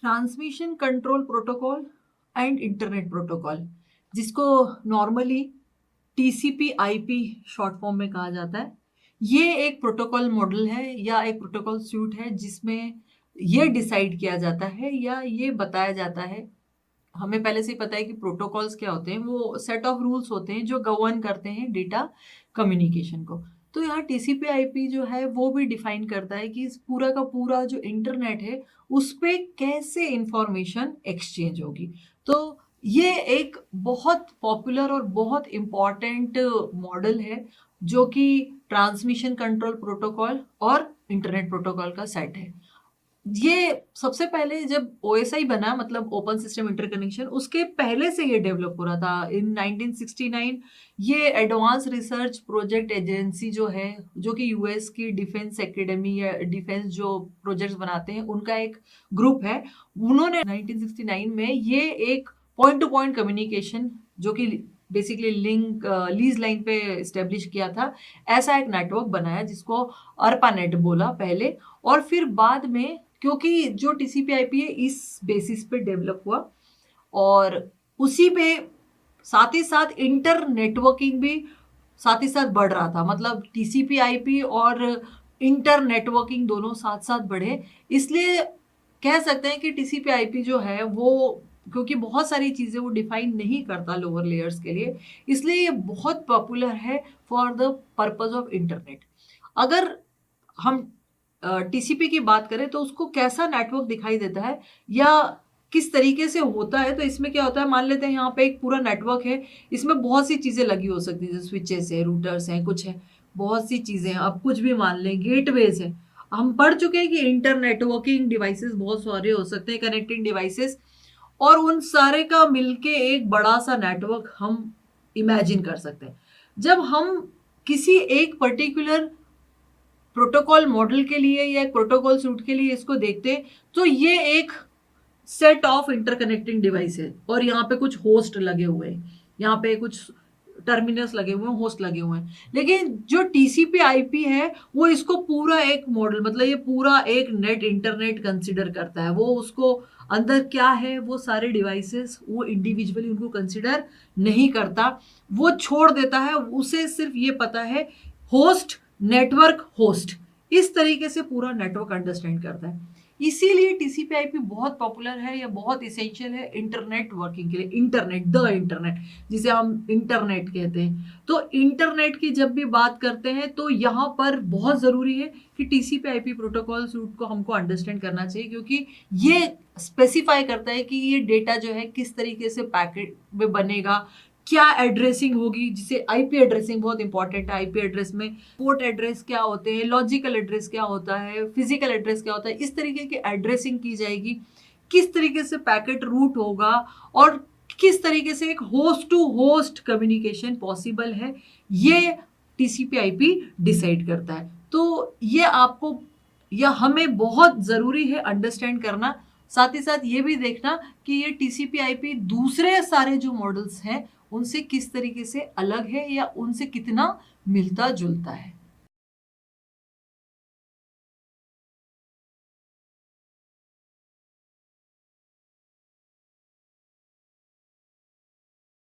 Transmission control protocol and internet protocol, जिसको normally TCP IP short form में कहा जाता है। ये एक प्रोटोकॉल मॉडल है या एक प्रोटोकॉल सूट है जिसमें ये डिसाइड किया जाता है या ये बताया जाता है। हमें पहले से ही पता है कि प्रोटोकॉल्स क्या होते हैं, वो सेट ऑफ रूल्स होते हैं जो गवर्न करते हैं डेटा कम्युनिकेशन को। तो यहाँ टीसीपी आईपी जो है वो भी डिफाइन करता है कि इस पूरा का पूरा जो इंटरनेट है उस पे कैसे इंफॉर्मेशन एक्सचेंज होगी। तो ये एक बहुत पॉपुलर और बहुत इम्पॉर्टेंट मॉडल है जो कि ट्रांसमिशन कंट्रोल प्रोटोकॉल और इंटरनेट प्रोटोकॉल का सेट है। ये सबसे पहले जब ओएसआई बना, मतलब ओपन सिस्टम इंटरकनेक्शन, उसके पहले से ये डेवलप हो रहा था इन 1969। ये एडवांस रिसर्च प्रोजेक्ट एजेंसी जो है, जो कि यूएस की डिफेंस एकेडमी या डिफेंस जो प्रोजेक्ट्स बनाते हैं उनका एक ग्रुप है। उन्होंने 1969 में ये एक पॉइंट टू पॉइंट कम्युनिकेशन जो कि बेसिकली लिंक लीज लाइन पे स्टेब्लिश किया था, ऐसा एक नेटवर्क बनाया जिसको अर्पानेट बोला पहले। और फिर बाद में क्योंकि जो टीसीपी आईपी है इस बेसिस पे डेवलप हुआ और उसी पे साथ ही साथ इंटर नेटवर्किंग भी साथ ही साथ बढ़ रहा था। मतलब टीसीपी आईपी और इंटर नेटवर्किंग दोनों साथ साथ बढ़े, इसलिए कह सकते हैं कि टीसीपी आईपी जो है वो, क्योंकि बहुत सारी चीज़ें वो डिफाइन नहीं करता लोअर लेयर्स के लिए, इसलिए ये बहुत पॉपुलर है for the purpose of internet. अगर हम टीसीपी की बात करें तो उसको कैसा नेटवर्क दिखाई देता है या किस तरीके से होता है, तो इसमें क्या होता है, मान लेते हैं यहाँ पे एक पूरा नेटवर्क है, इसमें बहुत सी चीज़ें लगी हो सकती है, जैसे स्विचेस है, रूटर्स हैं, कुछ है, बहुत सी चीज़ें हैं। अब कुछ भी मान लें, गेटवेज है। हम पढ़ चुके हैं कि इंटर नेटवर्किंग डिवाइसेस बहुत सारे हो सकते हैं, कनेक्टिंग डिवाइसेस, और उन सारे का मिलके एक बड़ा सा नेटवर्क हम इमेजिन कर सकते हैं। जब हम किसी एक पर्टिकुलर प्रोटोकॉल मॉडल के लिए या एक प्रोटोकॉल सूट के लिए इसको देखते हैं तो ये एक सेट ऑफ इंटरकनेक्टिंग डिवाइस है और यहाँ पे कुछ होस्ट लगे हुए हैं, यहाँ पे कुछ टर्मिनल्स लगे हुए हैं, होस्ट लगे हुए हैं। लेकिन जो टीसीपी आईपी है वो इसको पूरा एक मॉडल, मतलब ये पूरा एक नेट इंटरनेट कंसिडर करता है। वो उसको अंदर क्या है वो सारे डिवाइसेस वो इंडिविजुअली उनको कंसिडर नहीं करता, वो छोड़ देता है। उसे सिर्फ ये पता है होस्ट, नेटवर्क, होस्ट, इस तरीके से पूरा नेटवर्क अंडरस्टैंड करता है। इसीलिए टीसीपी आईपी बहुत पॉपुलर है या बहुत इसेंशियल है इंटरनेट वर्किंग के लिए। इंटरनेट, द इंटरनेट जिसे हम इंटरनेट कहते हैं। तो इंटरनेट की जब भी बात करते हैं तो यहाँ पर बहुत ज़रूरी है कि टीसीपी आईपी प्रोटोकॉल सूट को हमको अंडरस्टैंड करना चाहिए, क्योंकि ये स्पेसिफाई करता है कि ये डेटा जो है किस तरीके से पैकेट में बनेगा, क्या एड्रेसिंग होगी, जिसे आईपी एड्रेसिंग बहुत इंपॉर्टेंट है। आईपी एड्रेस में पोर्ट एड्रेस क्या होते हैं, लॉजिकल एड्रेस क्या होता है, फिजिकल एड्रेस क्या होता है, इस तरीके की एड्रेसिंग की जाएगी। किस तरीके से पैकेट रूट होगा और किस तरीके से एक host to host communication possible है, ये टीसीपी आईपी डिसाइड करता है। तो ये आपको या हमें बहुत ज़रूरी है अंडरस्टैंड करना। साथ ही साथ ये भी देखना कि ये टीसीपी आईपी दूसरे सारे जो मॉडल्स हैं उनसे किस तरीके से अलग है या उनसे कितना मिलता जुलता है।